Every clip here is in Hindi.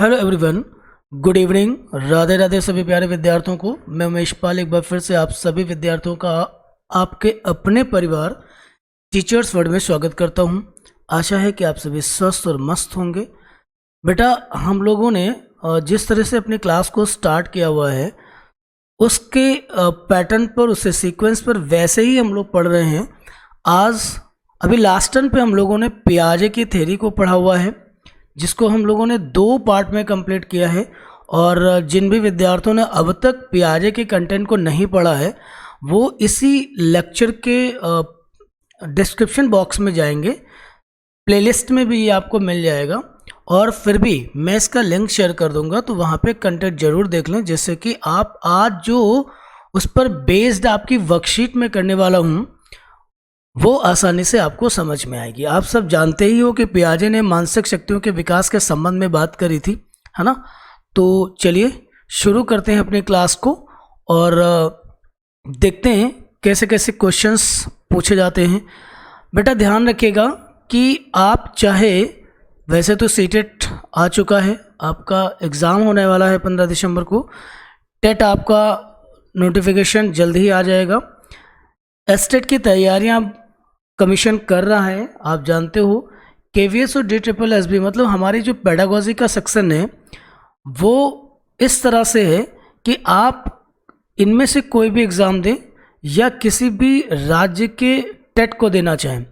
Hello everyone, good evening, Radhe Radhe सभी प्यारे विद्यार्थियों को। मैं उमेश पाल एक बार फिर से आप सभी विद्यार्थियों का आपके अपने परिवार टीचर्स वर्ल्ड में स्वागत करता हूं। आशा है कि आप सभी स्वस्थ और मस्त होंगे। बेटा, हम लोगों ने जिस तरह से अपनी क्लास को स्टार्ट किया हुआ है उसके पैटर्न पर, उससे सीक्वेंस पर वैसे ही हम लोग पढ़ रहे हैं। आज अभी लास्ट टर्न पे हम लोगों ने पियाजे की थ्योरी को पढ़ा हुआ है, जिसको हम लोगों ने 2 पार्ट में कंप्लीट किया है। और जिन भी विद्यार्थियों ने अब तक पियाजे के कंटेंट को नहीं पढ़ा है वो इसी लेक्चर के डिस्क्रिप्शन बॉक्स में जाएंगे, प्लेलिस्ट में भी ये आपको मिल जाएगा। और फिर भी मैं इसका लिंक शेयर कर दूंगा, तो वहाँ पे कंटेंट जरूर देख लें, जिससे कि आप आज जो उस पर बेस्ड आपकी वर्कशीट में करने वाला हूँ वो आसानी से आपको समझ में आएगी। आप सब जानते ही हो कि पियाजे ने मानसिक शक्तियों के विकास के संबंध में बात करी थी, है ना। तो चलिए शुरू करते हैं अपनी क्लास को और देखते हैं कैसे कैसे क्वेश्चंस पूछे जाते हैं। बेटा ध्यान रखिएगा कि आप चाहे, वैसे तो सीटेट आ चुका है, आपका एग्ज़ाम होने वाला है 15 दिसंबर को। टेट आपका नोटिफिकेशन जल्द ही आ जाएगा। एस्टेट की तैयारियां कमीशन कर रहा है, आप जानते हो। केवीएस और DSSB मतलब हमारी जो पेडागोजी का सेक्शन है वो इस तरह से है कि आप इनमें से कोई भी एग्ज़ाम दें या किसी भी राज्य के टेट को देना चाहें,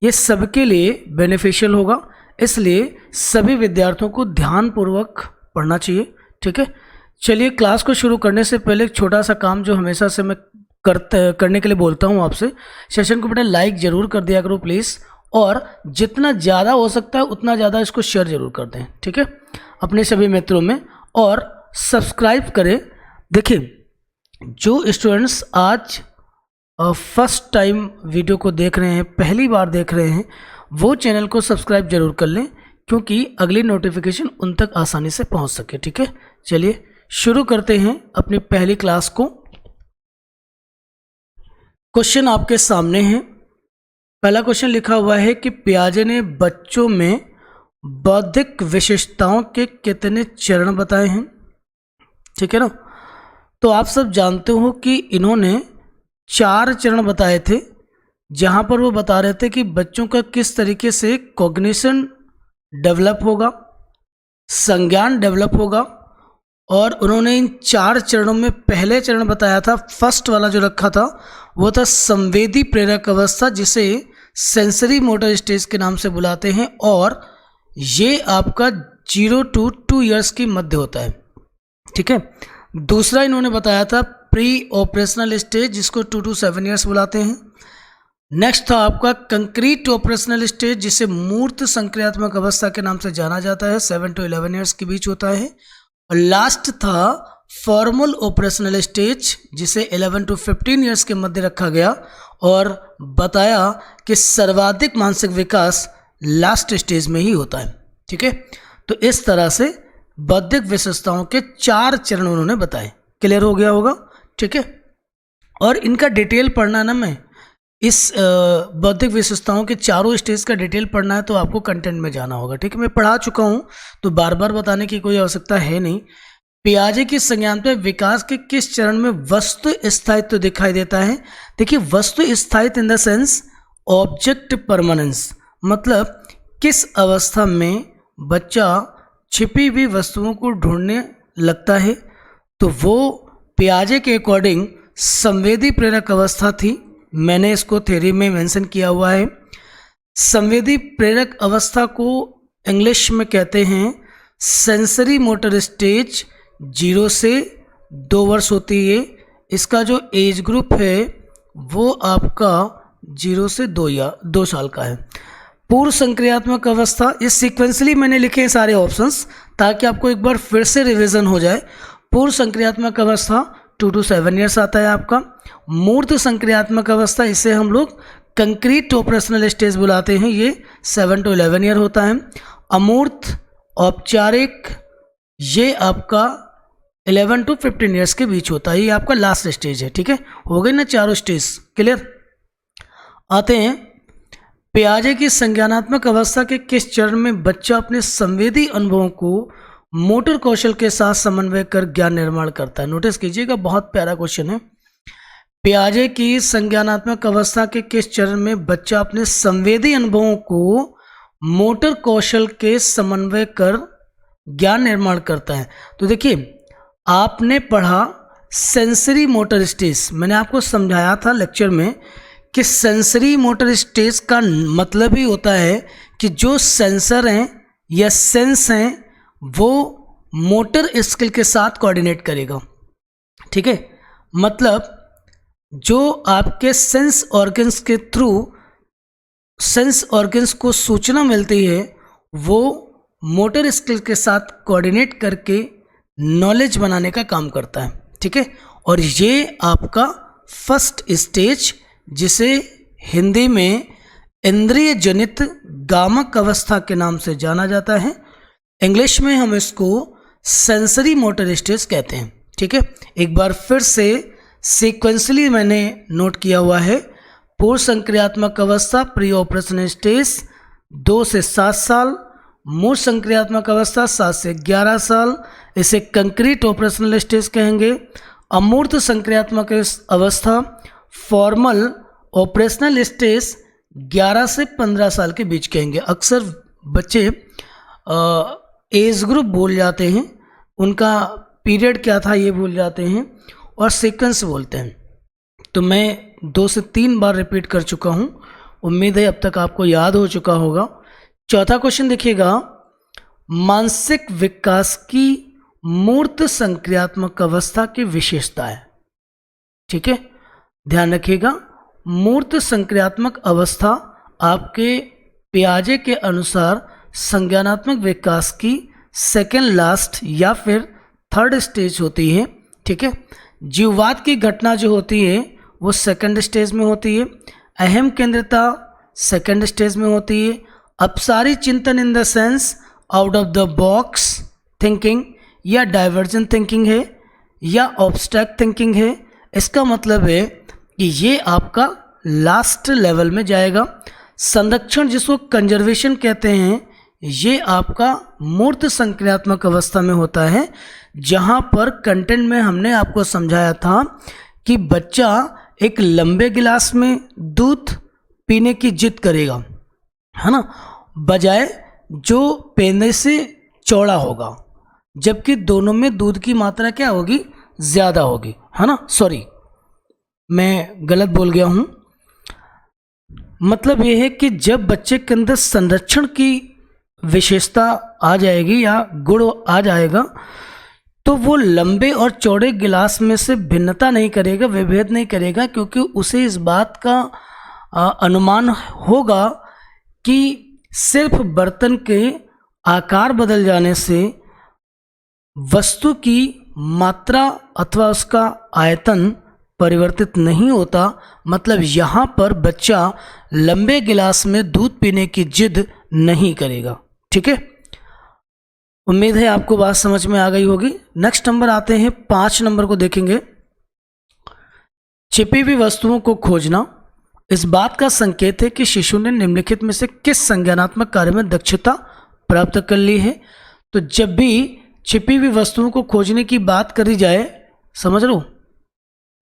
ये सबके लिए बेनिफिशियल होगा। इसलिए सभी विद्यार्थियों को ध्यानपूर्वक पढ़ना चाहिए, ठीक है। चलिए क्लास को शुरू करने से पहले एक छोटा सा काम जो हमेशा से मैं करने के लिए बोलता हूँ आपसे, सेशन को बेटा लाइक ज़रूर कर दिया करो प्लीज़, और जितना ज़्यादा हो सकता है उतना ज़्यादा इसको शेयर ज़रूर कर दें, ठीक है, अपने सभी मित्रों में। और सब्सक्राइब करें। देखिए, जो स्टूडेंट्स आज फर्स्ट टाइम वीडियो को देख रहे हैं, पहली बार देख रहे हैं, वो चैनल को सब्सक्राइब जरूर कर लें, क्योंकि अगली नोटिफिकेशन उन तक आसानी से पहुँच सके, ठीक है। चलिए शुरू करते हैं अपनी पहली क्लास को। क्वेश्चन आपके सामने है। पहला क्वेश्चन लिखा हुआ है कि पियाजे ने बच्चों में बौद्धिक विशेषताओं के कितने चरण बताए हैं, ठीक है ना। तो आप सब जानते हो कि इन्होंने 4 चरण बताए थे, जहां पर वो बता रहे थे कि बच्चों का किस तरीके से कॉग्निशन डेवलप होगा, संज्ञान डेवलप होगा। और उन्होंने इन 4 चरणों में पहले चरण बताया था, फर्स्ट वाला जो रखा था वो था संवेदी प्रेरक अवस्था, जिसे सेंसरी मोटर स्टेज के नाम से बुलाते हैं। और ये आपका 0 to 2 ईयर्स की मध्य होता है, ठीक है। दूसरा इन्होंने बताया था प्री ऑपरेशनल स्टेज, जिसको 2 to 7 ईयर्स बुलाते हैं। नेक्स्ट था आपका कंक्रीट ऑपरेशनल स्टेज, जिसे मूर्त संक्रियात्मक अवस्था के नाम से जाना जाता है, 7 to 11 ईयर्स के बीच होता है। और लास्ट था फॉर्मल ऑपरेशनल स्टेज, जिसे 11 to 15 ईयर्स के मध्य रखा गया, और बताया कि सर्वाधिक मानसिक विकास लास्ट स्टेज में ही होता है, ठीक है। तो इस तरह से बौद्धिक विशेषताओं के 4 चरण उन्होंने बताए। क्लियर हो गया होगा, ठीक है। और इनका डिटेल पढ़ना ना, मैं इस बौद्धिक विशेषताओं के चारों स्टेज का डिटेल पढ़ना है तो आपको कंटेंट में जाना होगा, ठीक है। मैं पढ़ा चुका हूँ तो बार बार बताने की कोई आवश्यकता है नहीं। पियाजे की संज्ञानात्मक विकास के किस चरण में वस्तु स्थायित्व दिखाई देता है? देखिए, वस्तु स्थायित्व in the sense object permanence, मतलब किस अवस्था में बच्चा छिपी हुई वस्तुओं को ढूंढने लगता है, तो वो पियाजे के अकॉर्डिंग संवेदी प्रेरक अवस्था थी। मैंने इसको थ्योरी में मेंशन किया हुआ है। संवेदी प्रेरक अवस्था को इंग्लिश में कहते हैं सेंसरी मोटर स्टेज, 0 से 2 वर्ष होती है। इसका जो एज ग्रुप है वो आपका 0 से 2 साल का है। पूर्व संक्रियात्मक अवस्था, इस सीक्वेंसली मैंने लिखे हैं सारे ऑप्शंस ताकि आपको एक बार फिर से रिवीजन हो जाए। पूर्व संक्रियात्मक अवस्था 2 to 7 ईयर्स आता है आपका। मूर्त संक्रियात्मक अवस्था, इसे हम लोग कंक्रीट ऑपरेशनल स्टेज बुलाते हैं, ये 7 to 11 ईयर होता है। अमूर्त औपचारिक, ये आपका 11 to 15 ईयर्स के बीच होता है, ये आपका लास्ट स्टेज है, ठीक है। हो गई ना चारों स्टेज क्लियर। आते हैं पियाजे की संज्ञानात्मक अवस्था के किस चरण में बच्चा अपने संवेदी अनुभवों को मोटर कौशल के साथ समन्वय कर ज्ञान निर्माण करता है। नोटिस कीजिएगा, बहुत प्यारा क्वेश्चन है। पियाजे की संज्ञानात्मक अवस्था के किस चरण में बच्चा अपने संवेदी अनुभवों को मोटर कौशल के समन्वय कर ज्ञान निर्माण करता है? तो देखिए, आपने पढ़ा सेंसरी मोटर स्टेज, मैंने आपको समझाया था लेक्चर में कि सेंसरी मोटर स्टेज का मतलब ही होता है कि जो सेंसर हैं या सेंस हैं वो मोटर स्किल के साथ कोऑर्डिनेट करेगा। ठीक है, मतलब जो आपके सेंस ऑर्गन्स के थ्रू सेंस ऑर्गन्स को सूचना मिलती है वो मोटर स्किल के साथ कोऑर्डिनेट करके नॉलेज बनाने का काम करता है। ठीक है, और ये आपका फर्स्ट स्टेज, जिसे हिंदी में इंद्रिय जनित गामक अवस्था के नाम से जाना जाता है, इंग्लिश में हम इसको सेंसरी मोटर स्टेज कहते हैं। ठीक है, एक बार फिर से सीक्वेंसली मैंने नोट किया हुआ है। पूर्व संक्रियात्मक अवस्था प्री ऑपरेशन स्टेज 2 से 7 साल, मूर्त संक्रियात्मक अवस्था 7 से 11 साल, इसे कंक्रीट ऑपरेशनल स्टेज कहेंगे। अमूर्त संक्रियात्मक अवस्था फॉर्मल ऑपरेशनल स्टेज 11 से 15 साल के बीच कहेंगे। अक्सर बच्चे एज ग्रुप भूल जाते हैं, उनका पीरियड क्या था ये भूल जाते हैं और सीक्वेंस बोलते हैं। तो मैं 2 से 3 बार रिपीट कर चुका हूँ, उम्मीद है अब तक आपको याद हो चुका होगा। चौथा क्वेश्चन देखिएगा, मानसिक विकास की मूर्त संक्रियात्मक अवस्था की विशेषता है। ठीक है, ध्यान रखिएगा, मूर्त संक्रियात्मक अवस्था आपके पियाजे के अनुसार संज्ञानात्मक विकास की सेकेंड लास्ट या फिर थर्ड स्टेज होती है। ठीक है, जीववाद की घटना जो होती है वो सेकंड स्टेज में होती है, अहम केंद्रिता सेकंड स्टेज में होती है, अपसारी चिंतन in the sense out of the box thinking या डाइवर्जेंट थिंकिंग है या ऑब्स्ट्रैक्ट थिंकिंग है। इसका मतलब है कि ये आपका लास्ट लेवल में जाएगा। संरक्षण जिसको कंजर्वेशन कहते हैं, ये आपका मूर्त संक्रियात्मक अवस्था में होता है, जहाँ पर कंटेंट में हमने आपको समझाया था कि बच्चा एक लंबे गिलास में दूध पीने की जिद करेगा, है ना, बजाय जो पीने से चौड़ा होगा, जबकि दोनों में दूध की मात्रा क्या होगी, ज़्यादा होगी, है ना। सॉरी, मैं गलत बोल गया हूँ। मतलब ये है कि जब बच्चे के अंदर संरक्षण की विशेषता आ जाएगी या गुण आ जाएगा तो वो लंबे और चौड़े गिलास में से भिन्नता नहीं करेगा, विभेद नहीं करेगा, क्योंकि उसे इस बात का अनुमान होगा कि सिर्फ बर्तन के आकार बदल जाने से वस्तु की मात्रा अथवा उसका आयतन परिवर्तित नहीं होता। मतलब यहाँ पर बच्चा लंबे गिलास में दूध पीने की जिद नहीं करेगा। ठीक है, उम्मीद है आपको बात समझ में आ गई होगी। नेक्स्ट नंबर आते हैं, 5 नंबर को देखेंगे। छिपी हुई वस्तुओं को खोजना इस बात का संकेत है कि शिशु ने निम्नलिखित में से किस संज्ञानात्मक कार्य में दक्षता प्राप्त कर ली है। तो जब भी छिपी हुई वस्तुओं को खोजने की बात करी जाए, समझ लो,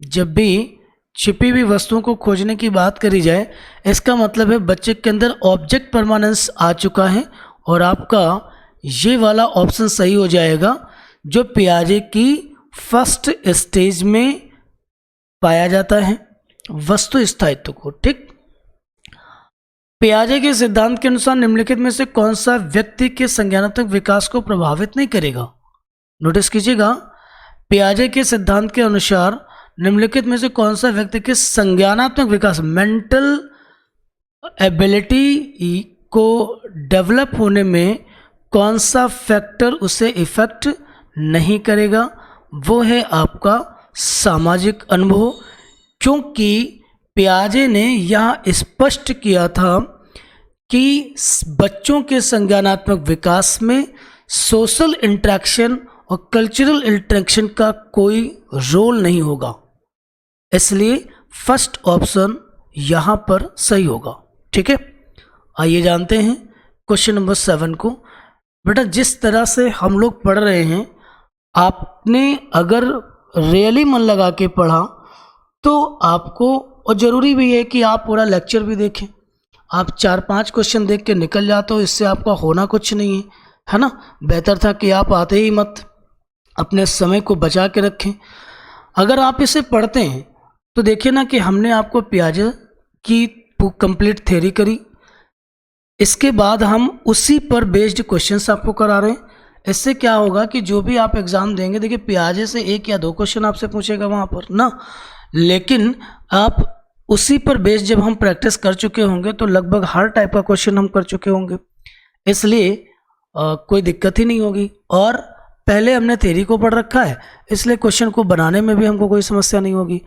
जब भी छिपी हुई वस्तुओं को खोजने की बात करी जाए, इसका मतलब है बच्चे के अंदर ऑब्जेक्ट परमानेंस आ चुका है और आपका ये वाला ऑप्शन सही हो जाएगा जो पियाजे की फर्स्ट स्टेज में पाया जाता है, वस्तु स्थायित्व को। ठीक, पियाजे के सिद्धांत के अनुसार निम्नलिखित में से कौन सा व्यक्ति के संज्ञानात्मक विकास को प्रभावित नहीं करेगा। नोटिस कीजिएगा, पियाजे के सिद्धांत के अनुसार निम्नलिखित में से कौन सा व्यक्ति के संज्ञानात्मक विकास, मेंटल एबिलिटी को डेवलप होने में कौन सा फैक्टर उसे इफेक्ट नहीं करेगा, वो है आपका सामाजिक अनुभव। क्योंकि पियाजे ने यहाँ स्पष्ट किया था कि बच्चों के संज्ञानात्मक विकास में सोशल इंटरेक्शन और कल्चरल इंटरेक्शन का कोई रोल नहीं होगा, इसलिए फर्स्ट ऑप्शन यहाँ पर सही होगा। ठीक है, आइए जानते हैं क्वेश्चन नंबर 7 को। बेटा जिस तरह से हम लोग पढ़ रहे हैं, आपने अगर रियली मन लगा के पढ़ा तो आपको, और ज़रूरी भी है कि आप पूरा लेक्चर भी देखें। आप 4-5 क्वेश्चन देख के निकल जाते हो, इससे आपका होना कुछ नहीं है ना। बेहतर था कि आप आते ही मत, अपने समय को बचा के रखें। अगर आप इसे पढ़ते हैं तो देखिए ना कि हमने आपको पियाजे की कंप्लीट थ्योरी करी, इसके बाद हम उसी पर बेस्ड क्वेश्चंस आपको करा रहे हैं। इससे क्या होगा कि जो भी आप एग्ज़ाम देंगे, देखिए पियाजे से 1 या 2 क्वेश्चन आपसे पूछेगा वहाँ पर ना, लेकिन आप उसी पर बेस्ड जब हम प्रैक्टिस कर चुके होंगे तो लगभग हर टाइप का क्वेश्चन हम कर चुके होंगे, इसलिए कोई दिक्कत ही नहीं होगी। और पहले हमने थ्योरी को पढ़ रखा है, इसलिए क्वेश्चन को बनाने में भी हमको कोई समस्या नहीं होगी।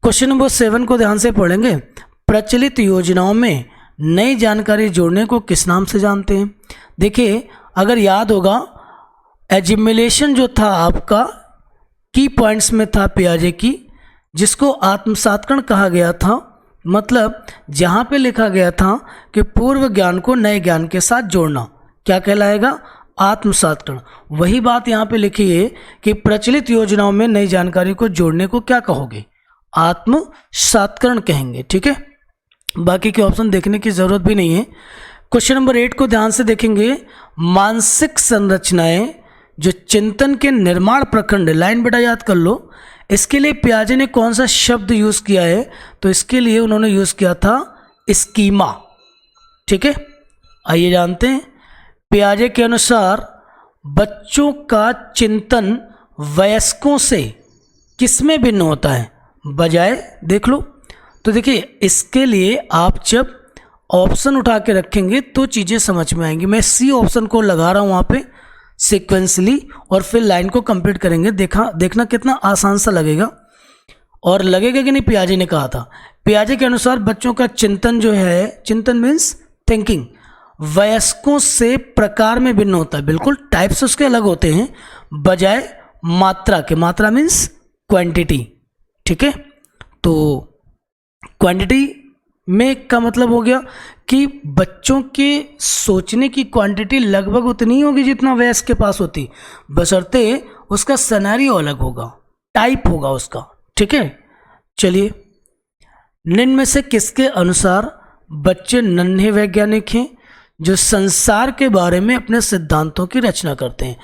क्वेश्चन नंबर 7 को ध्यान से पढ़ेंगे। प्रचलित योजनाओं में नई जानकारी जोड़ने को किस नाम से जानते हैं? देखिए अगर याद होगा, एजिमुलेशन जो था आपका की पॉइंट्स में था पियाजे की, जिसको आत्मसात्करण कहा गया था। मतलब जहाँ पे लिखा गया था कि पूर्व ज्ञान को नए ज्ञान के साथ जोड़ना, क्या कहलाएगा? आत्मसात्करण। वही बात यहाँ पे लिखी है कि प्रचलित योजनाओं में नई जानकारी को जोड़ने को क्या कहोगे? आत्मसात्करण कहेंगे। ठीक है, बाकी के ऑप्शन देखने की जरूरत भी नहीं है। क्वेश्चन नंबर 8 को ध्यान से देखेंगे। मानसिक संरचनाएं जो चिंतन के निर्माण प्रखंड, लाइन बेटा याद कर लो, इसके लिए पियाजे ने कौन सा शब्द यूज किया है? तो इसके लिए उन्होंने यूज किया था स्कीमा। ठीक है, आइए जानते हैं। पियाजे के अनुसार बच्चों का चिंतन वयस्कों से किसमें भिन्न होता है? बजाय देख लो। तो देखिए इसके लिए आप जब ऑप्शन उठा के रखेंगे तो चीज़ें समझ में आएंगी। मैं सी ऑप्शन को लगा रहा हूँ वहाँ पे सीक्वेंसली, और फिर लाइन को कंप्लीट करेंगे। देखना कितना आसान सा लगेगा, और लगेगा कि नहीं। पियाजे ने कहा था, पियाजे के अनुसार बच्चों का चिंतन जो है, चिंतन मीन्स थिंकिंग, वयस्कों से प्रकार में भिन्न होता है। बिल्कुल टाइप्स उसके अलग होते हैं, बजाय मात्रा के। मात्रा मीन्स क्वांटिटी। ठीक है, तो क्वांटिटी में का मतलब हो गया कि बच्चों के सोचने की क्वांटिटी लगभग उतनी ही होगी जितना वयस्क के पास होती, बशर्ते उसका सिनेरियो अलग होगा, टाइप होगा उसका। ठीक है, चलिए, निम्न में से किसके अनुसार बच्चे नन्हे वैज्ञानिक हैं जो संसार के बारे में अपने सिद्धांतों की रचना करते हैं?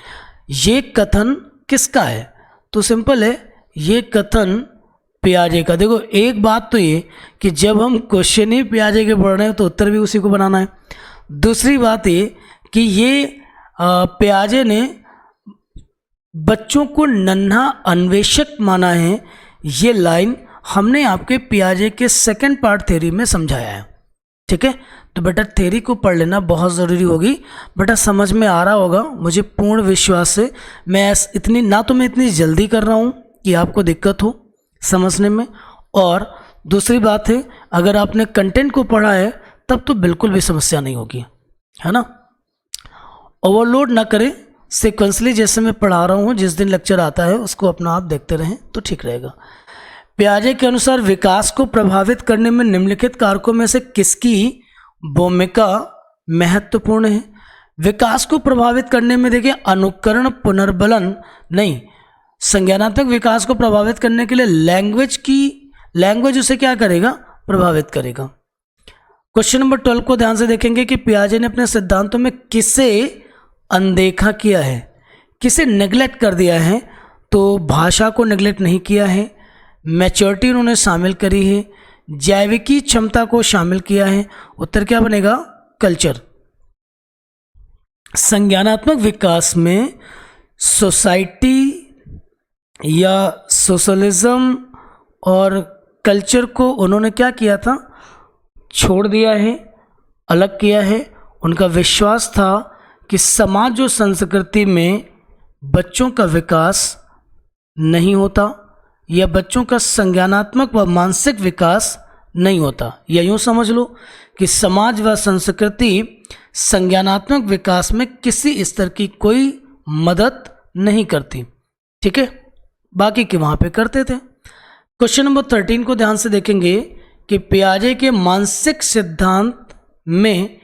ये कथन किसका है? तो सिंपल है, ये कथन पियाजे का। देखो एक बात तो ये कि जब हम क्वेश्चन ही पियाजे के पढ़ रहे हैं तो उत्तर भी उसी को बनाना है। दूसरी बात ये कि ये पियाजे ने बच्चों को नन्हा अन्वेषक माना है। ये लाइन हमने आपके पियाजे के सेकंड पार्ट थ्योरी में समझाया है। ठीक है, तो बेटा थ्योरी को पढ़ लेना बहुत ज़रूरी होगी। बेटा समझ में आ रहा होगा, मुझे पूर्ण विश्वास से। मैं इतनी जल्दी कर रहा हूँ कि आपको दिक्कत हो समझने में, और दूसरी बात है अगर आपने कंटेंट को पढ़ा है तब तो बिल्कुल भी समस्या नहीं होगी, है ना। ओवरलोड ना करें, सीक्वेंसली जैसे मैं पढ़ा रहा हूँ, जिस दिन लेक्चर आता है उसको अपना आप देखते रहें तो ठीक रहेगा। पियाजे के अनुसार विकास को प्रभावित करने में निम्नलिखित कारकों में से किसकी भूमिका महत्वपूर्ण है? विकास को प्रभावित करने में देखिए अनुकरण, पुनर्बलन नहीं, संज्ञानात्मक विकास को प्रभावित करने के लिए लैंग्वेज उसे क्या करेगा? प्रभावित करेगा। क्वेश्चन नंबर 12 को ध्यान से देखेंगे कि पियाजे ने अपने सिद्धांतों में किसे अनदेखा किया है, किसे नेग्लेक्ट कर दिया है? तो भाषा को नेग्लेक्ट नहीं किया है, मैच्योरिटी उन्होंने शामिल करी है, जैविकी क्षमता को शामिल किया है। उत्तर क्या बनेगा? कल्चर। संज्ञानात्मक विकास में सोसाइटी या सोशलिज्म और कल्चर को उन्होंने क्या किया था? छोड़ दिया है, अलग किया है। उनका विश्वास था कि समाज और संस्कृति में बच्चों का विकास नहीं होता, या बच्चों का संज्ञानात्मक व मानसिक विकास नहीं होता। या यूँ समझ लो कि समाज व संस्कृति संज्ञानात्मक विकास में किसी स्तर की कोई मदद नहीं करती। ठीक है, बाकी के वहाँ पे करते थे। क्वेश्चन नंबर 13 को ध्यान से देखेंगे कि पियाजे के मानसिक सिद्धांत में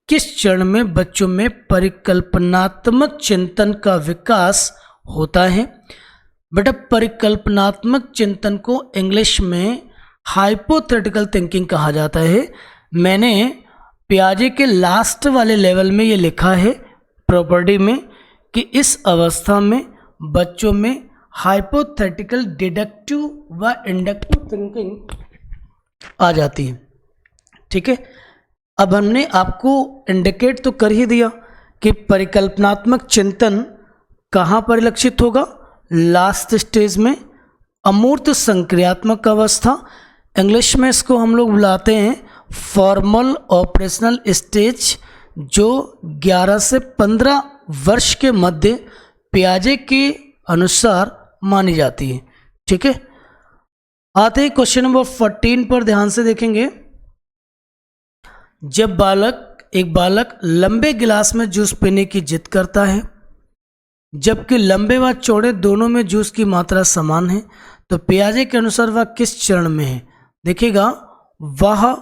किस चरण में बच्चों में परिकल्पनात्मक चिंतन का विकास होता है? बेटा, परिकल्पनात्मक चिंतन को इंग्लिश में हाइपोथेटिकल थिंकिंग कहा जाता है। मैंने पियाजे के लास्ट वाले लेवल में ये लिखा है प्रॉपर्टी में कि इस अवस्था में बच्चों में हाइपोथेटिकल, डिडक्टिव व इंडक्टिव थिंकिंग आ जाती है। ठीक है, अब हमने आपको इंडिकेट तो कर ही दिया कि परिकल्पनात्मक चिंतन कहाँ परिलक्षित होगा, लास्ट स्टेज में, अमूर्त संक्रियात्मक अवस्था, इंग्लिश में इसको हम लोग बुलाते हैं फॉर्मल ऑपरेशनल स्टेज, जो 11 से 15 वर्ष के मध्य पियाजे के अनुसार मानी जाती है। ठीक है, आते हैं क्वेश्चन नंबर 14 पर, ध्यान से देखेंगे। जब एक बालक लंबे गिलास में जूस पीने की जिद करता है, जबकि लंबे व चौड़े दोनों में जूस की मात्रा समान है, तो पियाजे के अनुसार वह किस चरण में है? देखिएगा, वह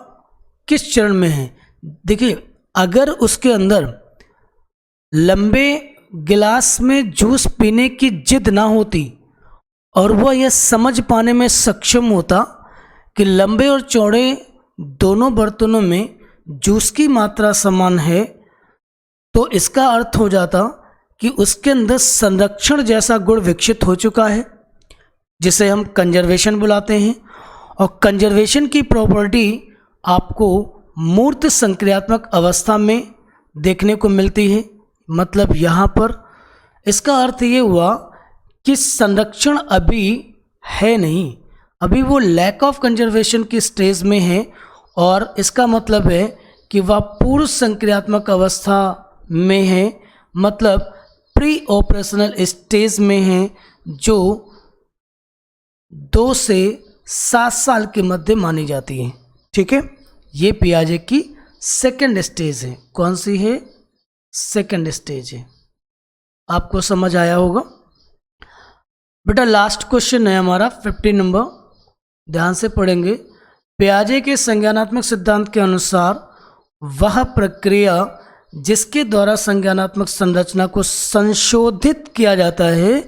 किस चरण में है। देखिए, अगर उसके अंदर लंबे गिलास में जूस पीने की जिद ना होती और वह यह समझ पाने में सक्षम होता कि लंबे और चौड़े दोनों बर्तनों में जूस की मात्रा समान है, तो इसका अर्थ हो जाता कि उसके अंदर संरक्षण जैसा गुण विकसित हो चुका है, जिसे हम कंजर्वेशन बुलाते हैं। और कंजर्वेशन की प्रॉपर्टी आपको मूर्त संक्रियात्मक अवस्था में देखने को मिलती है। मतलब यहाँ पर इसका अर्थ ये हुआ कि संरक्षण अभी है नहीं, अभी वो लैक ऑफ कंजर्वेशन की स्टेज में है, और इसका मतलब है कि वह पूर्व संक्रियात्मक अवस्था में है, मतलब प्री ऑपरेशनल स्टेज में है, जो 2 से 7 साल के मध्य मानी जाती है। ठीक है, ये पियाजे की सेकंड स्टेज है। कौन सी है? सेकंड स्टेज है। आपको समझ आया होगा। बेटा, लास्ट क्वेश्चन है हमारा 15 नंबर, ध्यान से पढ़ेंगे। पियाजे के संज्ञानात्मक सिद्धांत के अनुसार वह प्रक्रिया जिसके द्वारा संज्ञानात्मक संरचना को संशोधित किया जाता है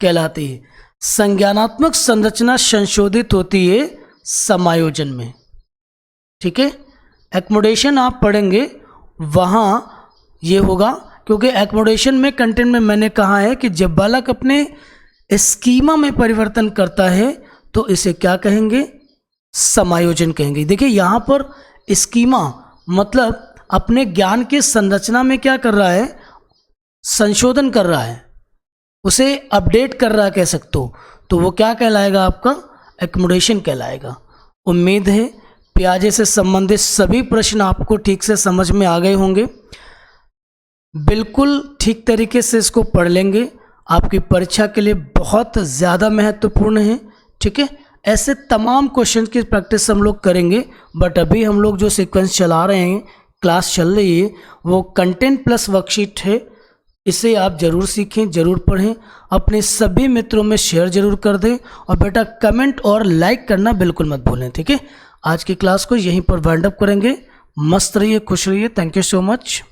कहलाती है। संज्ञानात्मक संरचना संशोधित होती है समायोजन में। ठीक है, एक्मोडेशन आप पढ़ेंगे, वहाँ ये होगा, क्योंकि एक्मोडेशन में कंटेंट में मैंने कहा है कि जब बालक अपने स्कीमा में परिवर्तन करता है तो इसे क्या कहेंगे? समायोजन कहेंगे। देखिए, यहाँ पर स्कीमा मतलब अपने ज्ञान की संरचना में क्या कर रहा है? संशोधन कर रहा है, उसे अपडेट कर रहा है कह सकते हो, तो वो क्या कहलाएगा? आपका एक्मोडेशन कहलाएगा। उम्मीद है पियाजे से संबंधित सभी प्रश्न आपको ठीक से समझ में आ गए होंगे। बिल्कुल ठीक तरीके से इसको पढ़ लेंगे, आपकी परीक्षा के लिए बहुत ज़्यादा महत्वपूर्ण है। ठीक है, ऐसे तमाम क्वेश्चन की प्रैक्टिस हम लोग करेंगे, बट अभी हम लोग जो सीक्वेंस चला रहे हैं, क्लास चल रही है, वो कंटेंट प्लस वर्कशीट है। इसे आप ज़रूर सीखें, ज़रूर पढ़ें, अपने सभी मित्रों में शेयर ज़रूर कर दें, और बेटा कमेंट और लाइक करना बिल्कुल मत भूलें। ठीक है, आज की क्लास को यहीं पर वाइंड अप करेंगे। मस्त रहिए, खुश रहिए। Thank you so much.